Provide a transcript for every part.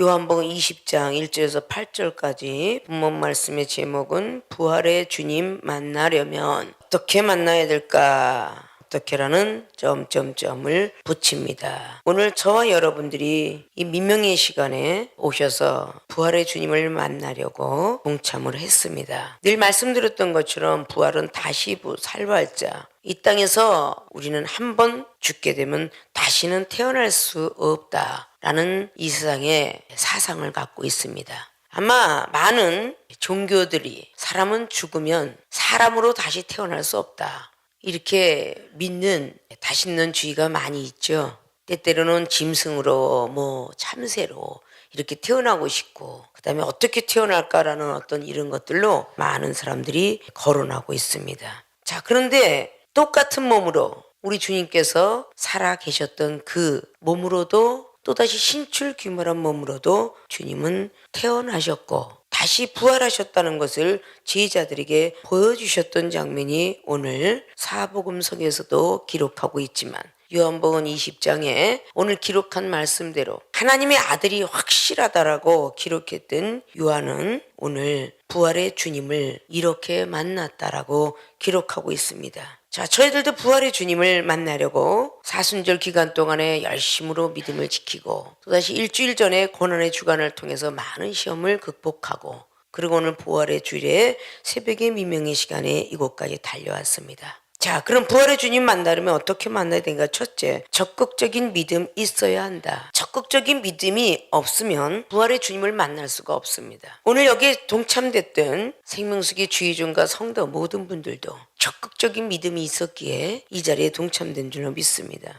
요한복음 20장 1절에서 8절까지 본문 말씀의 제목은 부활의 주님 만나려면 어떻게 만나야 될까? 어떻게라는 점점점을 붙입니다. 오늘 저와 여러분들이 이 민명의 시간에 오셔서 부활의 주님을 만나려고 동참을 했습니다. 늘 말씀드렸던 것처럼 부활은 다시 살발자. 이 땅에서 우리는 한 번 죽게 되면 다시는 태어날 수 없다라는 이 세상의 사상을 갖고 있습니다. 아마 많은 종교들이 사람은 죽으면 사람으로 다시 태어날 수 없다, 이렇게 믿는 다신론주의가 많이 있죠. 때때로는 짐승으로 참새로 이렇게 태어나고 싶고, 그 다음에 어떻게 태어날까라는 어떤 이런 것들로 많은 사람들이 거론하고 있습니다. 자, 그런데 똑같은 몸으로 우리 주님께서 살아 계셨던 그 몸으로도, 또다시 신출귀몰한 몸으로도 주님은 태어나셨고 다시 부활하셨다는 것을 제자들에게 보여주셨던 장면이 오늘 사복음서에서도 기록하고 있지만, 요한복음 20장에 오늘 기록한 말씀대로 하나님의 아들이 확실하다라고 기록했던 요한은 오늘 부활의 주님을 이렇게 만났다라고 기록하고 있습니다. 자, 저희들도 부활의 주님을 만나려고 사순절 기간 동안에 열심으로 믿음을 지키고, 또다시 일주일 전에 고난의 주간을 통해서 많은 시험을 극복하고, 그리고 오늘 부활의 주일에 새벽의 미명의 시간에 이곳까지 달려왔습니다. 자, 그럼 부활의 주님 만나려면 어떻게 만나야 되는가? 첫째, 적극적인 믿음 있어야 한다. 적극적인 믿음이 없으면 부활의 주님을 만날 수가 없습니다. 오늘 여기에 동참됐던 생명수기 주의종과 성도 모든 분들도 적극적인 믿음이 있었기에 이 자리에 동참된 줄로 믿습니다.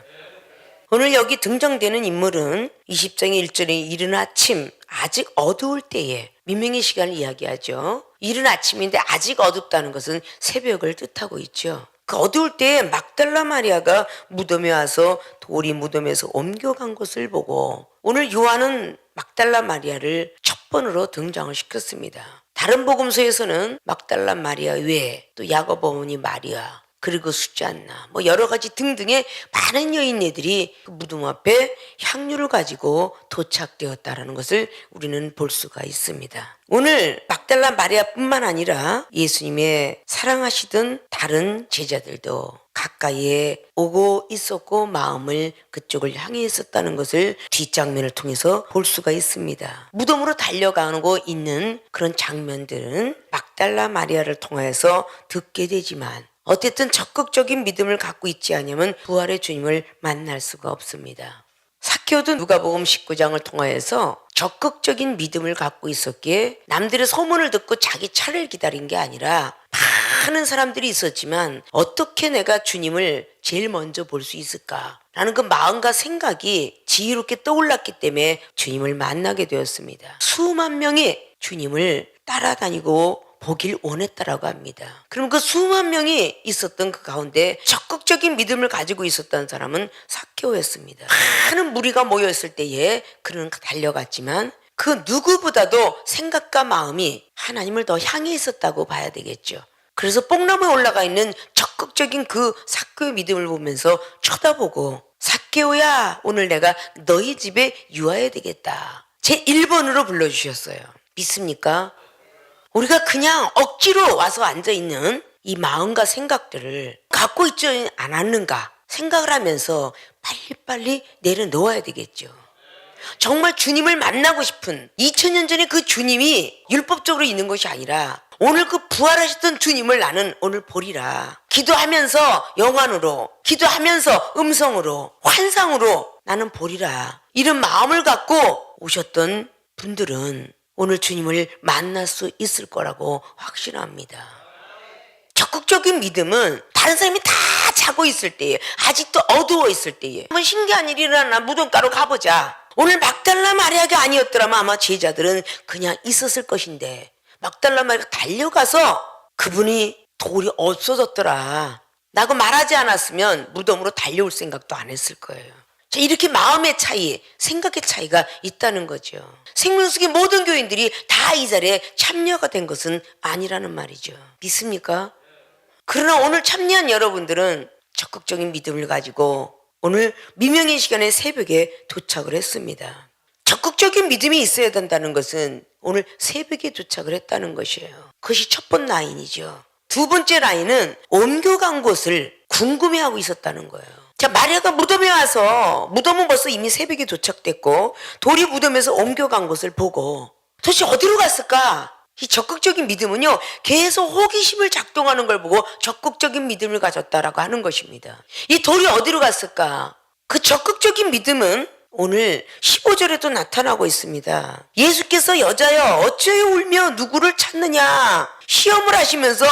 오늘 여기 등장되는 인물은 20장의 1절에 이른 아침, 아직 어두울 때에, 민명의 시간을 이야기하죠. 이른 아침인데 아직 어둡다는 것은 새벽을 뜻하고 있죠. 그 어두울 때에 막달라 마리아가 무덤에 와서 돌이 무덤에서 옮겨간 것을 보고, 오늘 요한은 막달라 마리아를 첫 번으로 등장을 시켰습니다. 다른 복음서에서는 막달라 마리아 외에 또 야고보 어머니 마리아, 그리고 수잔나, 여러 가지 등등의 많은 여인네들이 그 무덤 앞에 향유를 가지고 도착되었다라는 것을 우리는 볼 수가 있습니다. 오늘 막달라 마리아뿐만 아니라 예수님의 사랑하시던 다른 제자들도 가까이에 오고 있었고 마음을 그쪽을 향해 있었다는 것을 뒷장면을 통해서 볼 수가 있습니다. 무덤으로 달려가고 있는 그런 장면들은 막달라 마리아를 통해서 듣게 되지만, 어쨌든 적극적인 믿음을 갖고 있지 않으면 부활의 주님을 만날 수가 없습니다. 삭개오도 누가복음 19장을 통하여서 적극적인 믿음을 갖고 있었기에 남들의 소문을 듣고 자기 차를 기다린 게 아니라, 많은 사람들이 있었지만 어떻게 내가 주님을 제일 먼저 볼 수 있을까라는 그 마음과 생각이 지혜롭게 떠올랐기 때문에 주님을 만나게 되었습니다. 수만 명이 주님을 따라다니고 보길 원했다라고 합니다. 그럼 그 수만 명이 있었던 그 가운데 적극적인 믿음을 가지고 있었던 사람은 삭개오였습니다. 많은 무리가 모여있을 때에 그는 달려갔지만 그 누구보다도 생각과 마음이 하나님을 더 향해 있었다고 봐야 되겠죠. 그래서 뽕나무에 올라가 있는 적극적인 그 삭개오의 믿음을 보면서 쳐다보고, 삭개오야, 오늘 내가 너희 집에 유하야 되겠다, 제 1번으로 불러주셨어요. 믿습니까? 우리가 그냥 억지로 와서 앉아있는 이 마음과 생각들을 갖고 있지 않았는가 생각을 하면서 빨리빨리 내려놓아야 되겠죠. 정말 주님을 만나고 싶은 2000년 전에 그 주님이 율법적으로 있는 것이 아니라 오늘 그 부활하셨던 주님을 나는 오늘 보리라, 기도하면서 영안으로, 기도하면서 음성으로, 환상으로 나는 보리라, 이런 마음을 갖고 오셨던 분들은 오늘 주님을 만날 수 있을 거라고 확신합니다. 적극적인 믿음은 다른 사람이 다 자고 있을 때에, 아직도 어두워 있을 때에 한번 신기한 일이 일어나 무덤가로 가보자. 오늘 막달라 마리아가 아니었더라면 아마 제자들은 그냥 있었을 것인데, 막달라 마리아가 달려가서 그분이 돌이 없어졌더라 라고 말하지 않았으면 무덤으로 달려올 생각도 안 했을 거예요. 자, 이렇게 마음의 차이, 생각의 차이가 있다는 거죠. 생명수기 모든 교인들이 다 이 자리에 참여가 된 것은 아니라는 말이죠. 믿습니까? 그러나 오늘 참여한 여러분들은 적극적인 믿음을 가지고 오늘 미명의 시간에 새벽에 도착을 했습니다. 적극적인 믿음이 있어야 된다는 것은 오늘 새벽에 도착을 했다는 것이에요. 그것이 첫 번째 라인이죠. 두 번째 라인은 옮겨간 곳을 궁금해하고 있었다는 거예요. 자, 마리아가 무덤에 와서, 무덤은 벌써 이미 새벽에 도착됐고 돌이 무덤에서 옮겨간 곳을 보고 도대체 어디로 갔을까? 이 적극적인 믿음은요, 계속 호기심을 작동하는 걸 보고 적극적인 믿음을 가졌다라고 하는 것입니다. 이 돌이 어디로 갔을까? 그 적극적인 믿음은 오늘 15절에도 나타나고 있습니다. 예수께서 여자여 어찌하여 울며 누구를 찾느냐 시험을 하시면서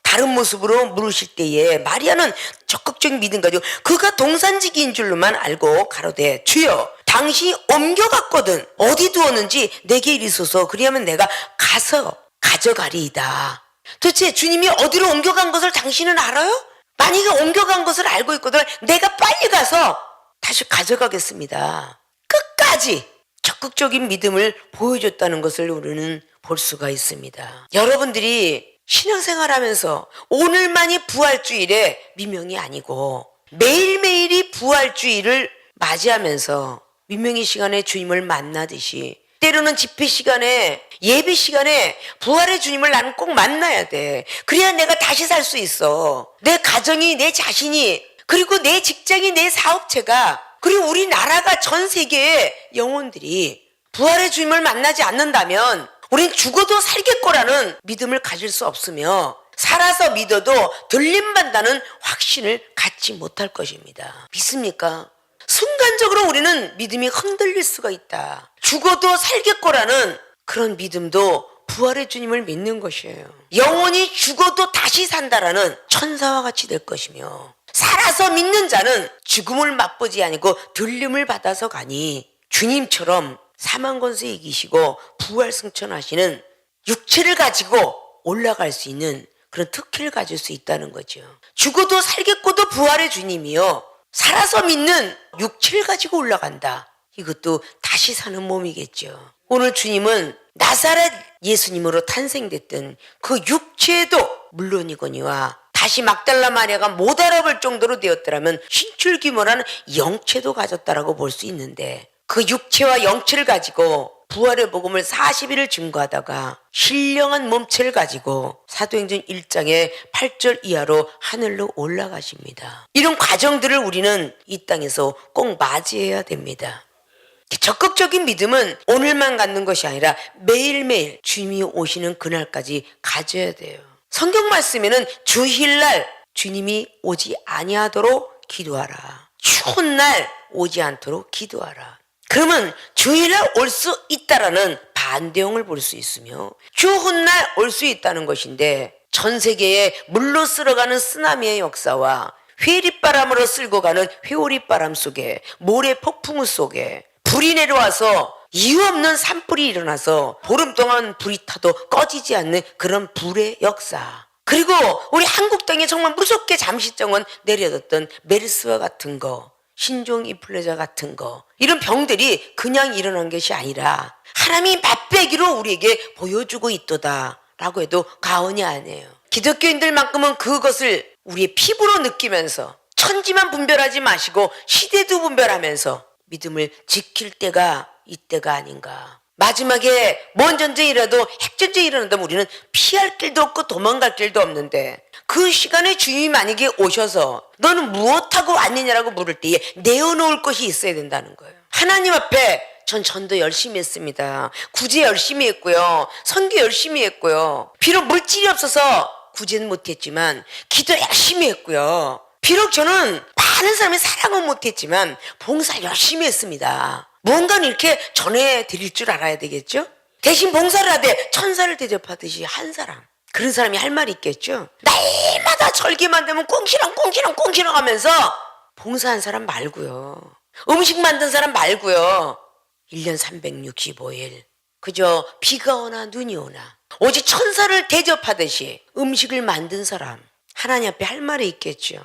다른 모습으로 물으실 때에 마리아는 적극적인 믿음 가지고 그가 동산지기인 줄로만 알고 가로되 주여 당신이 옮겨갔거든 어디 두었는지 내게 이르소서 그리하면 내가 가서 가져가리이다. 도대체 주님이 어디로 옮겨간 것을 당신은 알아요? 만약에 옮겨간 것을 알고 있거든 내가 빨리 가서 다시 가져가겠습니다. 끝까지 적극적인 믿음을 보여줬다는 것을 우리는 볼 수가 있습니다. 여러분들이 신앙생활하면서 오늘만이 부활주일의 미명이 아니고 매일매일이 부활주일을 맞이하면서 민명의 시간에 주님을 만나듯이 때로는 집회 시간에 예배 시간에 부활의 주님을 나는 꼭 만나야 돼. 그래야 내가 다시 살 수 있어. 내 가정이, 내 자신이, 그리고 내 직장이, 내 사업체가, 그리고 우리나라가 전 세계의 영혼들이 부활의 주님을 만나지 않는다면 우린 죽어도 살겠거라는 믿음을 가질 수 없으며 살아서 믿어도 들림받다는 확신을 갖지 못할 것입니다. 믿습니까? 순간적으로 우리는 믿음이 흔들릴 수가 있다. 죽어도 살겠거라는 그런 믿음도 부활의 주님을 믿는 것이에요. 영원히 죽어도 다시 산다라는 천사와 같이 될 것이며 살아서 믿는 자는 죽음을 맛보지 아니고 들림을 받아서 가니 주님처럼 사망 권세 이기시고 부활 승천하시는 육체를 가지고 올라갈 수 있는 그런 특혜를 가질 수 있다는 거죠. 죽어도 살겠고도 부활의 주님이요 살아서 믿는 육체를 가지고 올라간다. 이것도 다시 사는 몸이겠죠. 오늘 주님은 나사렛 예수님으로 탄생됐던 그 육체도 물론이거니와 다시 막달라 마리아가 못 알아볼 정도로 되었더라면 신출귀몰한 영체도 가졌다라고 볼 수 있는데 그 육체와 영체를 가지고 부활의 복음을 40일을 증거하다가 신령한 몸체를 가지고 사도행전 1장의 8절 이하로 하늘로 올라가십니다. 이런 과정들을 우리는 이 땅에서 꼭 맞이해야 됩니다. 적극적인 믿음은 오늘만 갖는 것이 아니라 매일매일 주님이 오시는 그날까지 가져야 돼요. 성경 말씀에는 주일날 주님이 오지 아니하도록 기도하라. 추운 날 오지 않도록 기도하라. 그러면 주일날 올 수 있다라는 반대형을 볼 수 있으며 추운 날 올 수 있다는 것인데 전 세계에 물로 쓸어가는 쓰나미의 역사와 회리바람으로 쓸고 가는 회오리바람 속에 모래 폭풍 속에 불이 내려와서 이유 없는 산불이 일어나서 보름 동안 불이 타도 꺼지지 않는 그런 불의 역사. 그리고 우리 한국 땅에 정말 무섭게 잠시정은 내려졌던 메르스와 같은 거, 신종 인플루엔자 같은 거, 이런 병들이 그냥 일어난 것이 아니라 하나님이 맛배기로 우리에게 보여주고 있도다 라고 해도 과언이 아니에요. 기독교인들만큼은 그것을 우리의 피부로 느끼면서 천지만 분별하지 마시고 시대도 분별하면서 믿음을 지킬 때가 이때가 아닌가. 마지막에 뭔 전쟁이라도 핵전쟁이 일어난다면 우리는 피할 길도 없고 도망갈 길도 없는데 그 시간에 주님이 만약에 오셔서 너는 무엇하고 왔느냐라고 물을 때에 내어놓을 것이 있어야 된다는 거예요. 하나님 앞에 전 전도 열심히 했습니다. 구제 열심히 했고요. 선교 열심히 했고요. 비록 물질이 없어서 구제는 못했지만 기도 열심히 했고요. 비록 저는 많은 사람의 사랑은 못했지만 봉사 열심히 했습니다. 뭔가는 이렇게 전해드릴 줄 알아야 되겠죠? 대신 봉사를 하되 천사를 대접하듯이 한 사람, 그런 사람이 할 말이 있겠죠? 날마다 절기만 되면 꽁시렁 하면서 봉사한 사람 말고요. 음식 만든 사람 말고요. 1년 365일 그저 비가 오나 눈이 오나 오직 천사를 대접하듯이 음식을 만든 사람, 하나님 앞에 할 말이 있겠죠.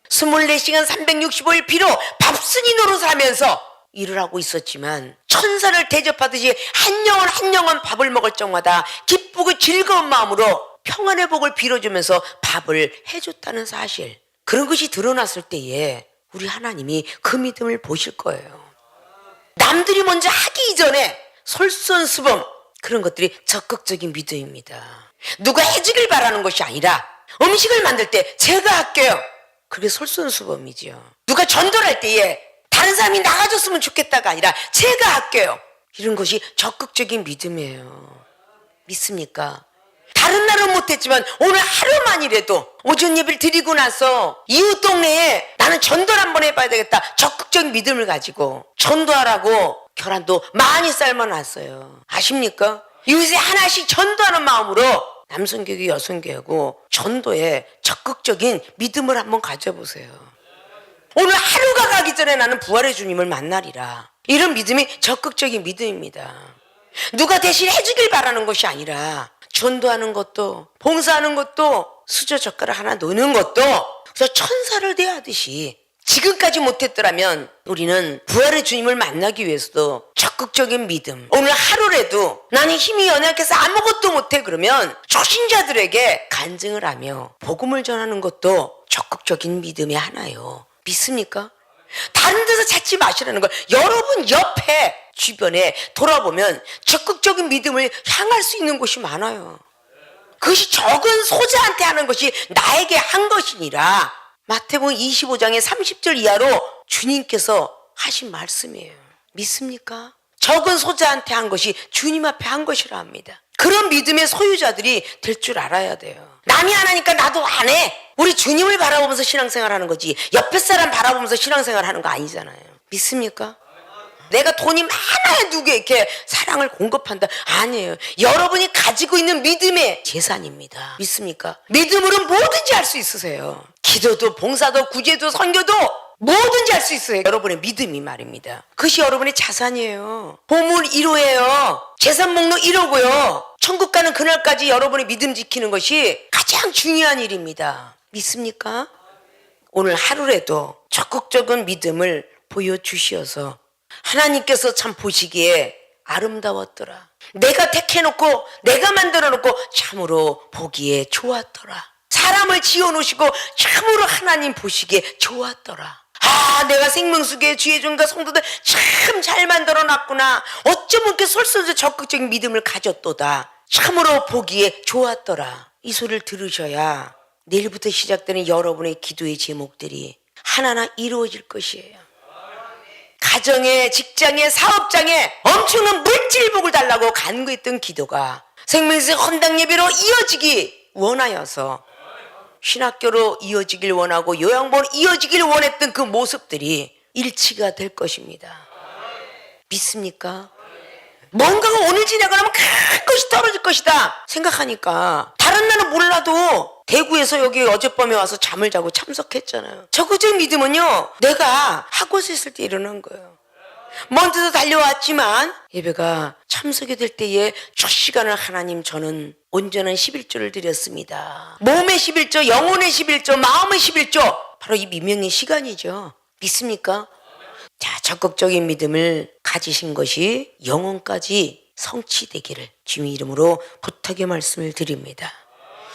24시간 365일 비록 밥순이 노릇을 하면서 일을 하고 있었지만 천사를 대접하듯이 한 영혼 밥을 먹을 적마다 기쁘고 즐거운 마음으로 평안의 복을 빌어주면서 밥을 해줬다는 사실, 그런 것이 드러났을 때에 우리 하나님이 그 믿음을 보실 거예요. 남들이 먼저 하기 이전에 솔선수범, 그런 것들이 적극적인 믿음입니다. 누가 해주길 바라는 것이 아니라 음식을 만들 때 제가 할게요, 그게 솔선수범이죠. 누가 전도할 때에 다른 사람이 나가줬으면 좋겠다가 아니라 제가 할게요, 이런 것이 적극적인 믿음이에요. 믿습니까? 다른 날은 못했지만 오늘 하루만이라도 오전 예배를 드리고 나서 이웃 동네에 나는 전도를 한번 해봐야 되겠다, 적극적인 믿음을 가지고 전도하라고 계란도 많이 삶아놨어요. 아십니까? 이웃에 하나씩 전도하는 마음으로 남성교육, 여성교육하고 전도에 적극적인 믿음을 한번 가져보세요. 오늘 하루가 가기 전에 나는 부활의 주님을 만나리라, 이런 믿음이 적극적인 믿음입니다. 누가 대신 해주길 바라는 것이 아니라 전도하는 것도, 봉사하는 것도, 수저 젓가락 하나 놓는 것도 그래서 천사를 대하듯이 지금까지 못했더라면 우리는 부활의 주님을 만나기 위해서도 적극적인 믿음, 오늘 하루라도 나는 힘이 연약해서 아무것도 못해 그러면 초신자들에게 간증을 하며 복음을 전하는 것도 적극적인 믿음의 하나예요. 믿습니까? 다른 데서 찾지 마시라는 걸. 여러분 옆에 주변에 돌아보면 적극적인 믿음을 향할 수 있는 곳이 많아요. 그것이 적은 소자한테 하는 것이 나에게 한 것이니라, 마태복음 25장의 30절 이하로 주님께서 하신 말씀이에요. 믿습니까? 적은 소자한테 한 것이 주님 앞에 한 것이라 합니다. 그런 믿음의 소유자들이 될 줄 알아야 돼요. 남이 안 하니까 나도 안 해. 우리 주님을 바라보면서 신앙생활하는 거지 옆에 사람 바라보면서 신앙생활하는 거 아니잖아요. 믿습니까? 내가 돈이 많아야 누구에게 이렇게 사랑을 공급한다, 아니에요. 여러분이 가지고 있는 믿음의 재산입니다. 믿습니까? 믿음으로 뭐든지 할 수 있으세요. 기도도 봉사도 구제도 선교도 뭐든지 할 수 있어요. 여러분의 믿음이 말입니다. 그것이 여러분의 자산이에요. 보물 1호예요. 재산 목록 1호고요. 천국 가는 그날까지 여러분의 믿음 지키는 것이 가장 중요한 일입니다. 믿습니까? 오늘 하루라도 적극적인 믿음을 보여주시어서 하나님께서 참 보시기에 아름다웠더라, 내가 택해놓고 내가 만들어놓고 참으로 보기에 좋았더라, 사람을 지어놓으시고 참으로 하나님 보시기에 좋았더라. 아, 내가 생명수계 주의종과 성도들 참 잘 만들어놨구나, 어쩌면 이렇게 솔선수 적극적인 믿음을 가졌도다, 참으로 보기에 좋았더라. 이 소리를 들으셔야 내일부터 시작되는 여러분의 기도의 제목들이 하나하나 이루어질 것이에요. 가정에, 직장에, 사업장에 엄청난 물질복을 달라고 간구했던 기도가 생명수의 헌당 예배로 이어지기 원하여서, 신학교로 이어지길 원하고 요양보로 이어지길 원했던 그 모습들이 일치가 될 것입니다. 믿습니까? 뭔가가 오늘 지나가면 큰 것이 떨어질 것이다 생각하니까 다른 날은 몰라도 대구에서 여기 어젯밤에 와서 잠을 자고 참석했잖아요. 적극적인 믿음은요, 내가 학원에서 있을 때 일어난 거예요. 먼 데서 달려왔지만 예배가 참석이 될 때에 첫 시간을 하나님, 저는 온전한 11조를 드렸습니다. 몸의 11조, 영혼의 11조, 마음의 11조, 바로 이 미명의 시간이죠. 믿습니까? 자, 적극적인 믿음을 가지신 것이 영혼까지 성취되기를 주님 이름으로 부탁의 말씀을 드립니다.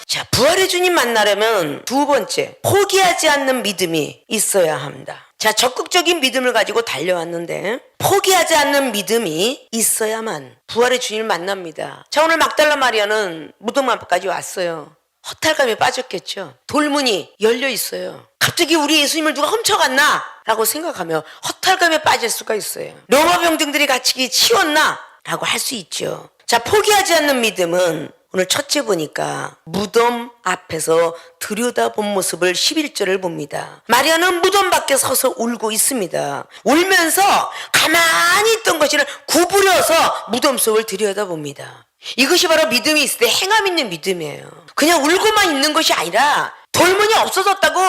자, 부활의 주님 만나려면 두 번째, 포기하지 않는 믿음이 있어야 합니다. 자, 적극적인 믿음을 가지고 달려왔는데 포기하지 않는 믿음이 있어야만 부활의 주님을 만납니다. 자, 오늘 막달라 마리아는 무덤 앞까지 왔어요. 허탈감에 빠졌겠죠. 돌문이 열려 있어요. 갑자기 우리 예수님을 누가 훔쳐갔나? 라고 생각하며 허탈감에 빠질 수가 있어요. 로마 병정들이 같이 치웠나? 라고 할 수 있죠. 자, 포기하지 않는 믿음은 오늘 첫째 보니까 무덤 앞에서 들여다본 모습을 11절을 봅니다. 마리아는 무덤 밖에 서서 울고 있습니다. 울면서 가만히 있던 것을 구부려서 무덤 속을 들여다봅니다. 이것이 바로 믿음이 있을 때 행함 있는 믿음이에요. 그냥 울고만 있는 것이 아니라 돌문이 없어졌다고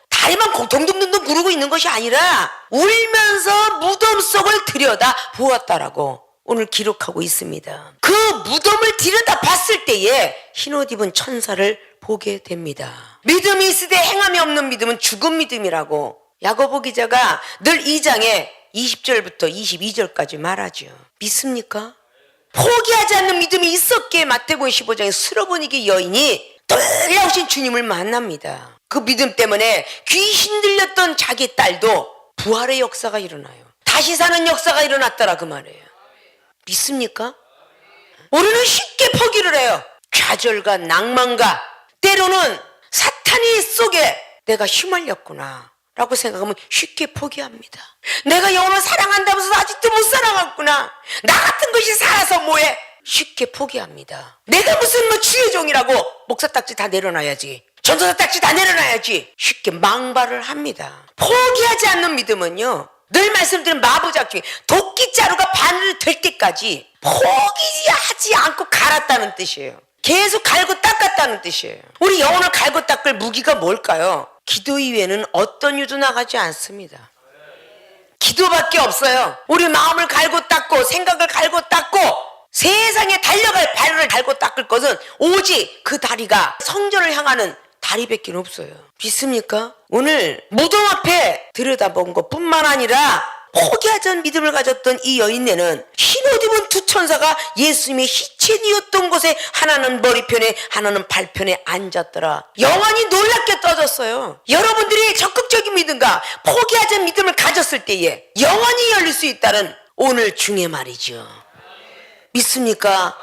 다리만 동동동동 구르고 있는 것이 아니라 울면서 무덤 속을 들여다 보았다라고 오늘 기록하고 있습니다. 그 무덤을 들여다 봤을 때에 흰옷 입은 천사를 보게 됩니다. 믿음이 있을 때 행함이 없는 믿음은 죽은 믿음이라고 야고보 기자가 늘 2장에 20절부터 22절까지 말하죠. 믿습니까? 포기하지 않는 믿음이 있었기에 마태복음 15장에 스로보니게 여인이 놀라우신 주님을 만납니다. 그 믿음 때문에 귀신 들렸던 자기 딸도 부활의 역사가 일어나요. 다시 사는 역사가 일어났더라 그 말이에요. 믿습니까? 우리는 쉽게 포기를 해요. 좌절과 낭만과 때로는 사탄이 속에 내가 휘말렸구나 라고 생각하면 쉽게 포기합니다. 내가 영혼을 사랑한다면서 아직도 못 사랑했구나. 나 같은 것이 살아서 뭐해? 쉽게 포기합니다. 내가 무슨 뭐 주의 종이라고 목사 딱지 다 내려놔야지, 전도사 딱지 다 내려놔야지, 쉽게 망발을 합니다. 포기하지 않는 믿음은요, 늘 말씀드린 마부작중에 도끼자루가 바늘이 될 때까지 포기하지 않고 갈았다는 뜻이에요. 계속 갈고 닦았다는 뜻이에요. 우리 영혼을 갈고 닦을 무기가 뭘까요? 기도 이외에는 어떤 이유도 나가지 않습니다. 기도밖에 없어요. 우리 마음을 갈고 닦고 생각을 갈고 닦고 세상에 달려갈 발을 갈고 닦을 것은 오직 그 다리가 성전을 향하는 다리밖에 없어요. 믿습니까? 오늘 무덤 앞에 들여다본 것뿐만 아니라 포기하지 않은 믿음을 가졌던 이 여인네는 흰옷 입은 두 천사가 예수님의 시체니었던 곳에 하나는 머리편에 하나는 발편에 앉았더라. 영안이 놀랍게 떠졌어요. 여러분들이 적극적인 믿음과 포기하지 않은 믿음을 가졌을 때에 영안이 열릴 수 있다는 오늘 중의 말이죠. 믿습니까?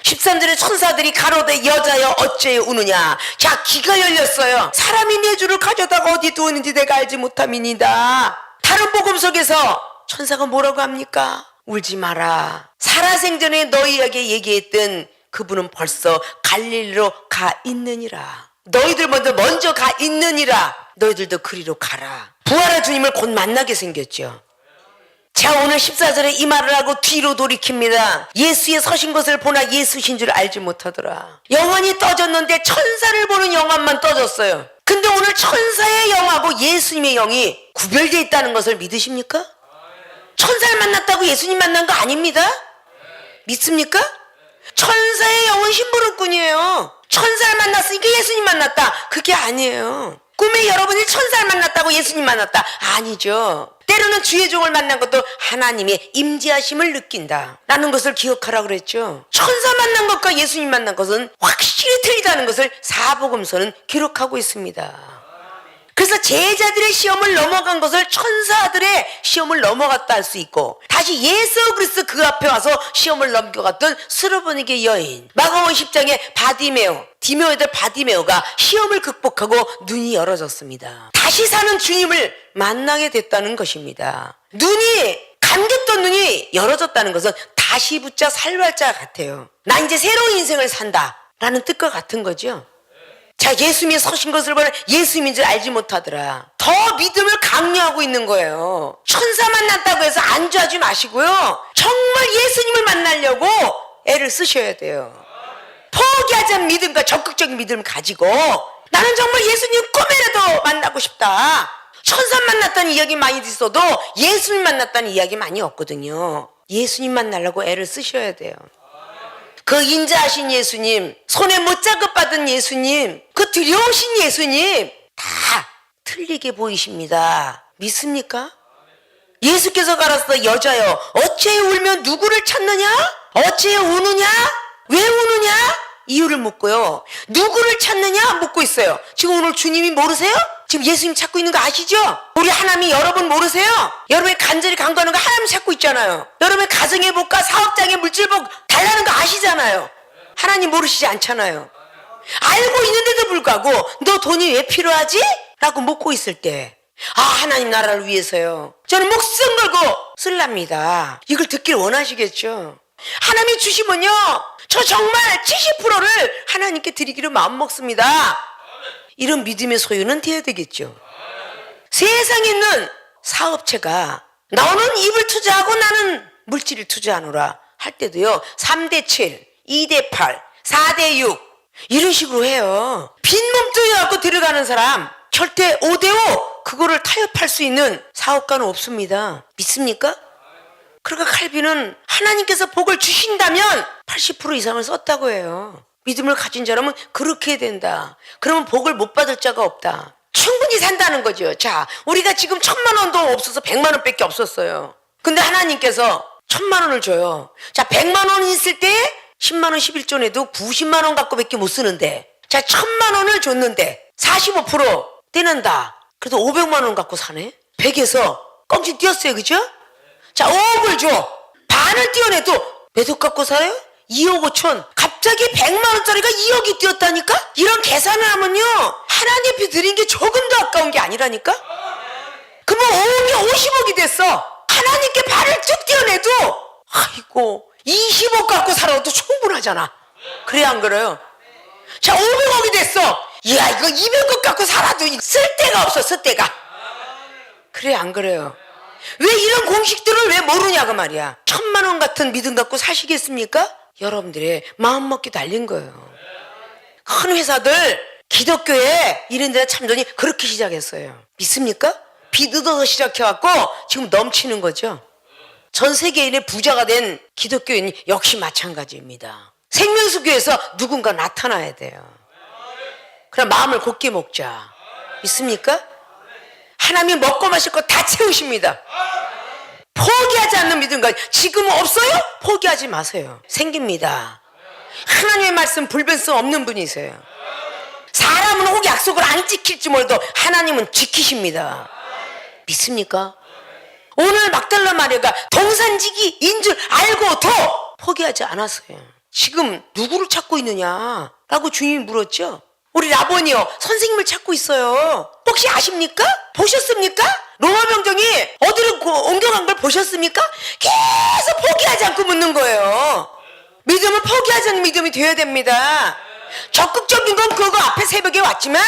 13절에 천사들이 가로되 여자여 어째 우느냐. 자, 귀가 열렸어요. 사람이 내 주를 가져다가 어디 두었는지 내가 알지 못함이니이다. 다른 복음 속에서 천사가 뭐라고 합니까? 울지 마라. 살아생전에 너희에게 얘기했던 그분은 벌써 갈릴리로 가 있느니라. 너희들 먼저 가 있느니라. 너희들도 그리로 가라. 부활의 주님을 곧 만나게 생겼죠. 자, 오늘 14절에 이 말을 하고 뒤로 돌이킵니다. 예수의 서신 것을 보나 예수신 줄 알지 못하더라. 영안이 떠졌는데 천사를 보는 영안만 떠졌어요. 근데 오늘 천사의 영하고 예수님의 영이 구별되어 있다는 것을 믿으십니까? 천사를 만났다고 예수님 만난 거 아닙니다. 믿습니까? 천사의 영은 심부름꾼이에요. 천사를 만났으니까 예수님 만났다, 그게 아니에요. 꿈에 여러분이 천사를 만났다고 예수님 만났다, 아니죠. 때로는 주의 종을 만난 것도 하나님의 임재하심을 느낀다 라는 것을 기억하라 그랬죠. 천사 만난 것과 예수님 만난 것은 확실히 틀리다는 것을 사복음서는 기록하고 있습니다. 그래서 제자들의 시험을 넘어간 것을 천사들의 시험을 넘어갔다 할 수 있고, 다시 예수 그리스도 그 앞에 와서 시험을 넘겨갔던 스르보니게 여인, 마가복음 10장의 디메오의 아들 바디메오가 시험을 극복하고 눈이 열어졌습니다. 다시 사는 주님을 만나게 됐다는 것입니다. 눈이 감겼던 눈이 열어졌다는 것은 다시 붙자 살할 자 같아요. 나 이제 새로운 인생을 산다 라는 뜻과 같은 거죠. 자, 예수님이 서신 것을 보면 예수님인 줄 알지 못하더라. 더 믿음을 강요하고 있는 거예요. 천사 만났다고 해서 안주하지 마시고요, 정말 예수님을 만나려고 애를 쓰셔야 돼요. 포기하지 않은 믿음과 적극적인 믿음을 가지고 나는 정말 예수님 꿈에라도 만나고 싶다. 천사 만났다는 이야기 많이 있어도 예수님 만났다는 이야기 많이 없거든요. 예수님 만나려고 애를 쓰셔야 돼요. 그 인자하신 예수님, 손에 못자국 받은 예수님, 그 두려우신 예수님 다 틀리게 보이십니다. 믿습니까? 예수께서 가라사대 여자여 어찌 울면 누구를 찾느냐? 어찌 우느냐? 왜 우느냐? 이유를 묻고요, 누구를 찾느냐 묻고 있어요. 지금 오늘 주님이 모르세요? 지금 예수님 찾고 있는 거 아시죠? 우리 하나님이 여러분 모르세요? 여러분이 간절히 간구하는 거 하나님 찾고 있잖아요. 여러분의 가정의 복과 사업장의 물질복 달라는 거 아시잖아요. 하나님 모르시지 않잖아요. 알고 있는데도 불구하고 너 돈이 왜 필요하지? 라고 묻고 있을 때, 아, 하나님 나라를 위해서요, 저는 목숨 걸고 쓸랍니다. 이걸 듣길 원하시겠죠? 하나님이 주시면요, 저 정말 70%를 하나님께 드리기로 마음먹습니다. 이런 믿음의 소유는 돼야 되겠죠. 세상에 있는 사업체가 너는 입을 투자하고 나는 물질을 투자하노라 할 때도요, 3대7, 2대8, 4대6 이런 식으로 해요. 빈몸뚱이 갖고 들어가는 사람 절대 5대5 그거를 타협할 수 있는 사업가는 없습니다. 믿습니까? 그러니까 칼빈은 하나님께서 복을 주신다면 80% 이상을 썼다고 해요. 믿음을 가진 자라면 그렇게 해야 된다. 그러면 복을 못 받을 자가 없다. 충분히 산다는 거죠. 자, 우리가 지금 1,000만 원도 없어서 100만 원밖에 없었어요. 근데 하나님께서 1,000만 원을 줘요. 자, 100만 원 있을 때 10만 원 11조 내도 90만 원 갖고밖에 못 쓰는데, 자, 1,000만 원을 줬는데 45% 떼는다. 그래도 500만 원 갖고 사네. 100에서 껑충 뛰었어요. 그죠? 자, 5억을 줘. 반을 띄어내도 몇 억 갖고 살아요? 2억 5천. 갑자기 100만 원짜리가 2억이 뛰었다니까? 이런 계산을 하면요, 하나님 앞에 드린 게 조금 더 아까운 게 아니라니까? 그러면 5억이 50억이 됐어. 하나님께 발을 쭉 띄어내도 아이고 20억 갖고 살아도 충분하잖아. 그래 안 그래요? 자, 500억이 됐어. 이야, 이거 200억 갖고 살아도 쓸 데가 없어. 쓸 데가. 그래 안 그래요? 왜 이런 공식들을 왜 모르냐고 말이야. 1000만 원 같은 믿음 갖고 사시겠습니까? 여러분들의 마음먹기 달린 거예요. 큰 회사들, 기독교에 이런 데 참전이 그렇게 시작했어요. 믿습니까? 빚 얻어서 시작해갖고 지금 넘치는 거죠. 전 세계인의 부자가 된 기독교인 역시 마찬가지입니다. 생명수교에서 누군가 나타나야 돼요. 그럼 마음을 곧게 먹자. 믿습니까? 하나님 먹고 마실 거 다 채우십니다. 포기하지 않는 믿음과 지금은 없어요? 포기하지 마세요. 생깁니다. 하나님의 말씀 불변성 없는 분이세요. 사람은 혹 약속을 안 지킬지 몰라도 하나님은 지키십니다. 믿습니까? 오늘 막달라 마리아가 동산지기인 줄 알고도 포기하지 않았어요. 지금 누구를 찾고 있느냐 라고 주님이 물었죠. 우리 라본이요, 선생님을 찾고 있어요. 혹시 아십니까? 보셨습니까? 로마 병정이 어디로 옮겨간 걸 보셨습니까? 계속 포기하지 않고 묻는 거예요. 믿음은 포기하지 않는 믿음이 되어야 됩니다. 적극적인 건 그거 앞에 새벽에 왔지만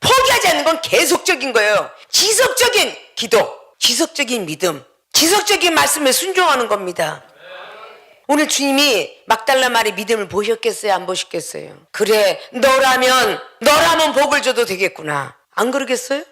포기하지 않는 건 계속적인 거예요. 지속적인 기도, 지속적인 믿음, 지속적인 말씀에 순종하는 겁니다. 오늘 주님이 막달라 마리아 믿음을 보셨겠어요? 안 보셨겠어요? 그래, 너라면 복을 줘도 되겠구나. 안 그러겠어요?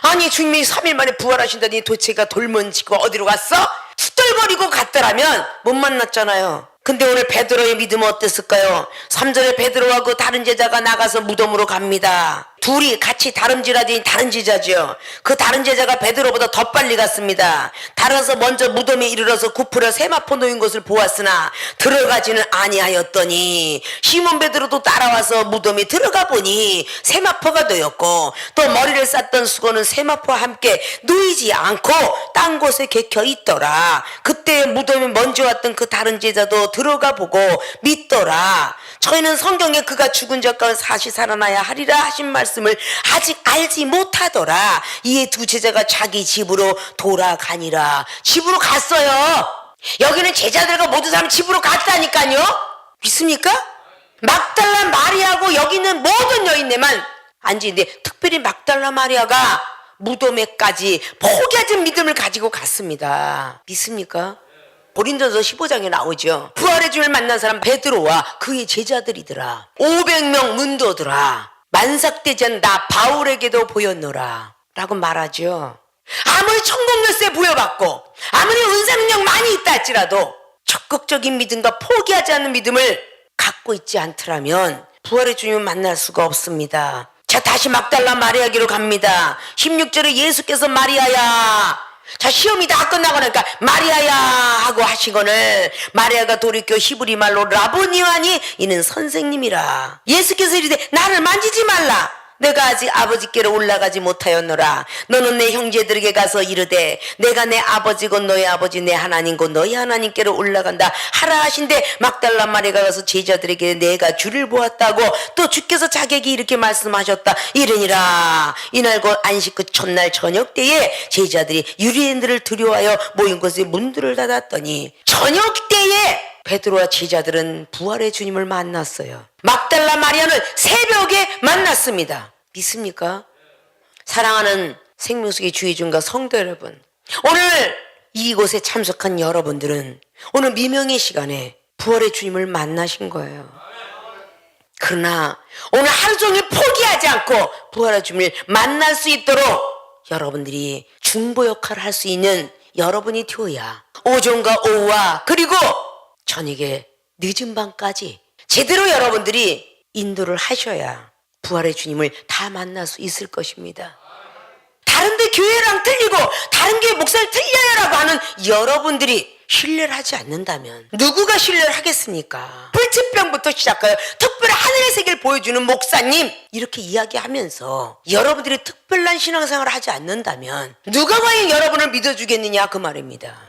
아니, 주님이 3일 만에 부활하신다니 도체가 돌먼지고 어디로 갔어? 투덜거리고 갔더라면 못 만났잖아요. 근데 오늘 베드로의 믿음은 어땠을까요? 3절에 베드로하고 다른 제자가 나가서 무덤으로 갑니다. 둘이 같이 다름질하더니 다른 제자죠. 그 다른 제자가 베드로보다 더 빨리 갔습니다. 달아서 먼저 무덤에 이르러서 구풀에 세마포 놓인 것을 보았으나 들어가지는 아니하였더니 시몬 베드로도 따라와서 무덤에 들어가 보니 세마포가 놓였고 또 머리를 쌌던 수건은 세마포와 함께 놓이지 않고 딴 곳에 개켜 있더라. 그때 무덤에 먼저 왔던 그 다른 제자도 들어가 보고 믿더라. 저희는 성경에 그가 죽은 자 가운데 다시 살아나야 하리라 하신 말씀을 아직 알지 못하더라. 이에 두 제자가 자기 집으로 돌아가니라. 집으로 갔어요. 여기는 제자들과 모든 사람 집으로 갔다니까요. 믿습니까? 막달라 마리아하고 여기 있는 모든 여인네만 앉은데 특별히 막달라 마리아가 무덤에까지 포기하지 믿음을 가지고 갔습니다. 믿습니까? 고린도서 15장에 나오죠. 부활의 주를 만난 사람 베드로와 그의 제자들이더라. 500명 문도더라. 만삭되지 않은 나 바울에게도 보였노라 라고 말하죠. 아무리 천국열쇠 부여받고 아무리 은사능력 많이 있다 할지라도 적극적인 믿음과 포기하지 않는 믿음을 갖고 있지 않더라면 부활의 주님을 만날 수가 없습니다. 자, 다시 막달라 마리아에게로 갑니다. 16절에 예수께서 마리아야, 자, 시험이 다 끝나고 나니까 마리아야 하고 하시거늘 마리아가 돌이켜 히브리 말로 라보니 하니 이는 선생님이라. 예수께서 이르되 나를 만지지 말라. 내가 아직 아버지께로 올라가지 못하였노라. 너는 내 형제들에게 가서 이르되 내가 내 아버지고 너의 아버지 내 하나님고 너희 하나님께로 올라간다 하라 하신대. 막달라 마리아가 가서 제자들에게 내가 주를 보았다고 또 주께서 자기에게 이렇게 말씀하셨다 이르니라. 이날 곧 안식 그 첫날 저녁 때에 제자들이 유대인들을 두려워하여 모인 곳에 문들을 닫았더니 저녁 때에 베드로와 제자들은 부활의 주님을 만났어요. 막달라 마리아는 새벽에 만났습니다. 믿습니까? 사랑하는 생명수기 주의중과 성도 여러분, 오늘 이곳에 참석한 여러분들은 오늘 미명의 시간에 부활의 주님을 만나신 거예요. 그러나 오늘 하루 종일 포기하지 않고 부활의 주님을 만날 수 있도록 여러분들이 중보 역할을 할 수 있는 여러분이 되어야 오전과 오후와 그리고 저녁에 늦은 밤까지 제대로 여러분들이 인도를 하셔야 부활의 주님을 다 만날 수 있을 것입니다. 다른데 교회랑 틀리고 다른 교회 목사를 틀려요라고 하는 여러분들이 신뢰를 하지 않는다면 누구가 신뢰를 하겠습니까? 불치병부터 시작하여 특별한 하늘의 세계를 보여주는 목사님 이렇게 이야기하면서 여러분들이 특별한 신앙생활을 하지 않는다면 누가 과연 여러분을 믿어주겠느냐 그 말입니다.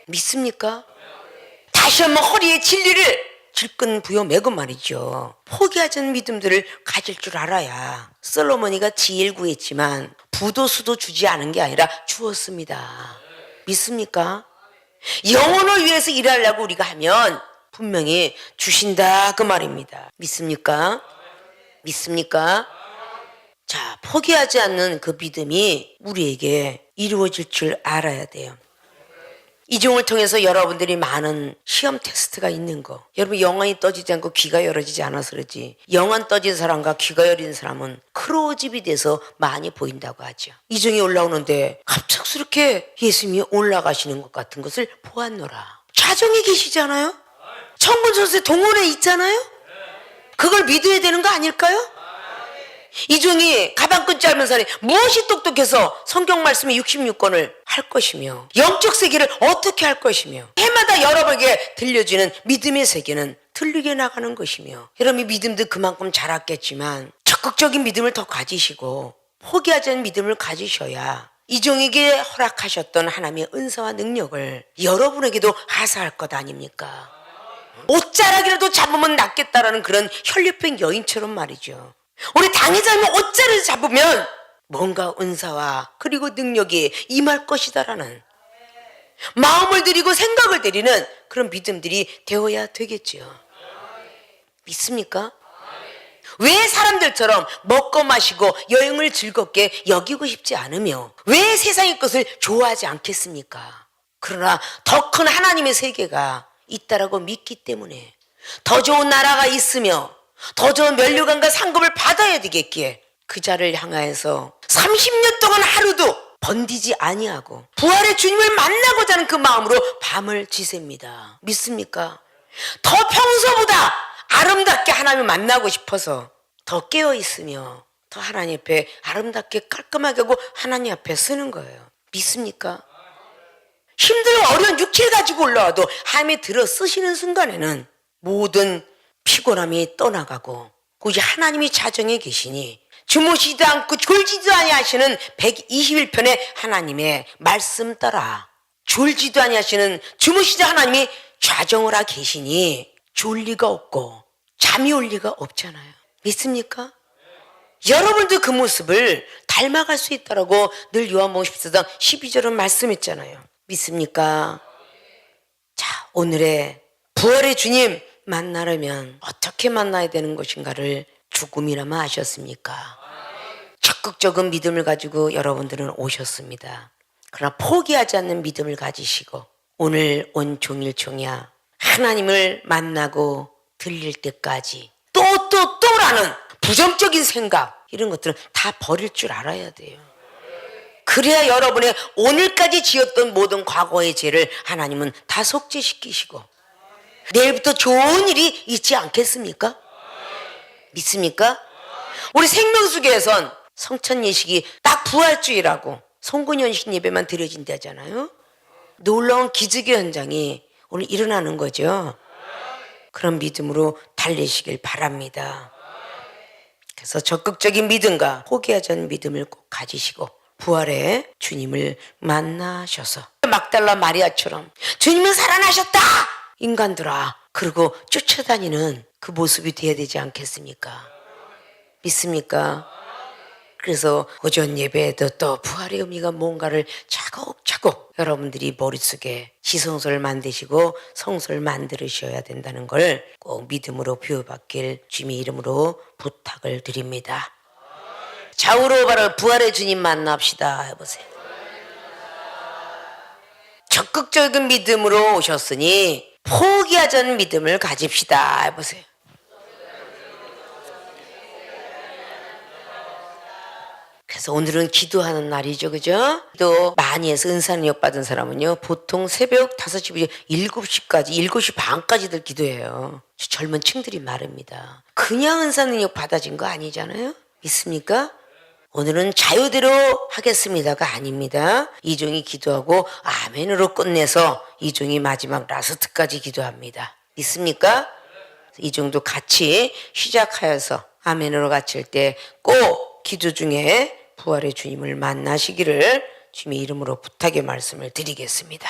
믿습니까? 다시 한번 허리에 진리를 질끈 부여매고 말이죠. 포기하지 않는 믿음들을 가질 줄 알아야 솔로몬이가 지혜를 구했지만 부도 수도 주지 않은 게 아니라 주었습니다. 믿습니까? 영혼을 위해서 일하려고 우리가 하면 분명히 주신다 그 말입니다. 믿습니까? 믿습니까? 자, 포기하지 않는 그 믿음이 우리에게 이루어질 줄 알아야 돼요. 이종을 통해서 여러분들이 많은 시험 테스트가 있는 거. 여러분 영안이 떠지지 않고 귀가 열어지지 않아서 그러지. 영안 떠진 사람과 귀가 열린 사람은 크로우집이 돼서 많이 보인다고 하죠. 이종이 올라오는데 갑작스럽게 예수님이 올라가시는 것 같은 것을 보았노라. 좌정에 계시잖아요. 천군천사의 동원에 있잖아요. 그걸 믿어야 되는 거 아닐까요? 이종이 가방끈 짧은 사람이 무엇이 똑똑해서 성경 말씀의 66권을 할 것이며 영적 세계를 어떻게 할 것이며 해마다 여러분에게 들려주는 믿음의 세계는 틀리게 나가는 것이며 여러분이 믿음도 그만큼 자랐겠지만 적극적인 믿음을 더 가지시고 포기하지 않는 믿음을 가지셔야 이종에게 허락하셨던 하나님의 은사와 능력을 여러분에게도 하사할 것 아닙니까? 옷자락이라도 잡으면 낫겠다라는 그런 혈류병 여인처럼 말이죠. 우리 당회자면 옷자를 잡으면 뭔가 은사와 그리고 능력이 임할 것이다라는 마음을 들이고 생각을 들이는 그런 믿음들이 되어야 되겠죠. 믿습니까? 왜 사람들처럼 먹고 마시고 여행을 즐겁게 여기고 싶지 않으며 왜 세상의 것을 좋아하지 않겠습니까? 그러나 더 큰 하나님의 세계가 있다라고 믿기 때문에 더 좋은 나라가 있으며 더 좋은 면류관과 상급을 받아야 되겠기에 그 자를 향하여서 30년 동안 하루도 번디지 아니하고 부활의 주님을 만나고자 하는 그 마음으로 밤을 지셉니다. 믿습니까? 더 평소보다 아름답게 하나님을 만나고 싶어서 더 깨어있으며 더 하나님 앞에 아름답게 깔끔하게 하고 하나님 앞에 쓰는 거예요. 믿습니까? 힘들고 어려운 육체를 가지고 올라와도 하나님이 들어 쓰시는 순간에는 모든 피곤함이 떠나가고 오직 하나님이 자정에 계시니 주무시지도 않고 졸지도 아니하시는 121편의 하나님의 말씀 따라 졸지도 아니하시는 주무시지 하나님이 좌정을 하고 계시니 졸 리가 없고 잠이 올 리가 없잖아요. 믿습니까? 여러분도 그 모습을 닮아갈 수 있다라고 늘 요한복음 14장 12절은 말씀했잖아요. 믿습니까? 자, 오늘의 부활의 주님 만나려면 어떻게 만나야 되는 것인가를 조금이나마 아셨습니까? 적극적인 믿음을 가지고 여러분들은 오셨습니다. 그러나 포기하지 않는 믿음을 가지시고 오늘 온종일 종야 하나님을 만나고 들릴 때까지 또라는 부정적인 생각 이런 것들은 다 버릴 줄 알아야 돼요. 그래야 여러분의 오늘까지 지었던 모든 과거의 죄를 하나님은 다 속죄시키시고 내일부터 좋은 일이 있지 않겠습니까? 믿습니까? 우리 생명수계에선 성찬 예식이 딱 부활주의라고 송근연식 예배만 드려진다잖아요. 놀라운 기적의 현장이 오늘 일어나는 거죠. 그런 믿음으로 달리시길 바랍니다. 그래서 적극적인 믿음과 포기하지 않는 믿음을 꼭 가지시고 부활의 주님을 만나셔서 막달라 마리아처럼 주님은 살아나셨다! 인간들아 그러고 쫓아다니는 그 모습이 되어야 되지 않겠습니까? 믿습니까? 그래서 오전 예배에도 또 부활의 의미가 뭔가를 차곡차곡 여러분들이 머릿속에 지성소를 만드시고 성소를 만들으셔야 된다는 걸 꼭 믿음으로 부여받길 주님의 이름으로 부탁을 드립니다. 좌우로 바로 부활의 주님 만납시다 해보세요. 적극적인 믿음으로 오셨으니 포기하지 않는 믿음을 가집시다 해보세요. 그래서 오늘은 기도하는 날이죠, 그죠? 기도 많이 해서 은사능력 받은 사람은요 보통 새벽 5시부터 7시까지 7시 반까지들 기도해요. 젊은 층들이 말입니다. 그냥 은사능력 받아진 거 아니잖아요. 믿습니까? 오늘은 자유대로 하겠습니다가 아닙니다. 이종이 기도하고 아멘으로 끝내서 이종이 마지막 라스트까지 기도합니다. 믿습니까? 이종도 같이 시작하여서 아멘으로 같이 할 때 꼭 기도 중에 부활의 주님을 만나시기를 주님의 이름으로 부탁의 말씀을 드리겠습니다.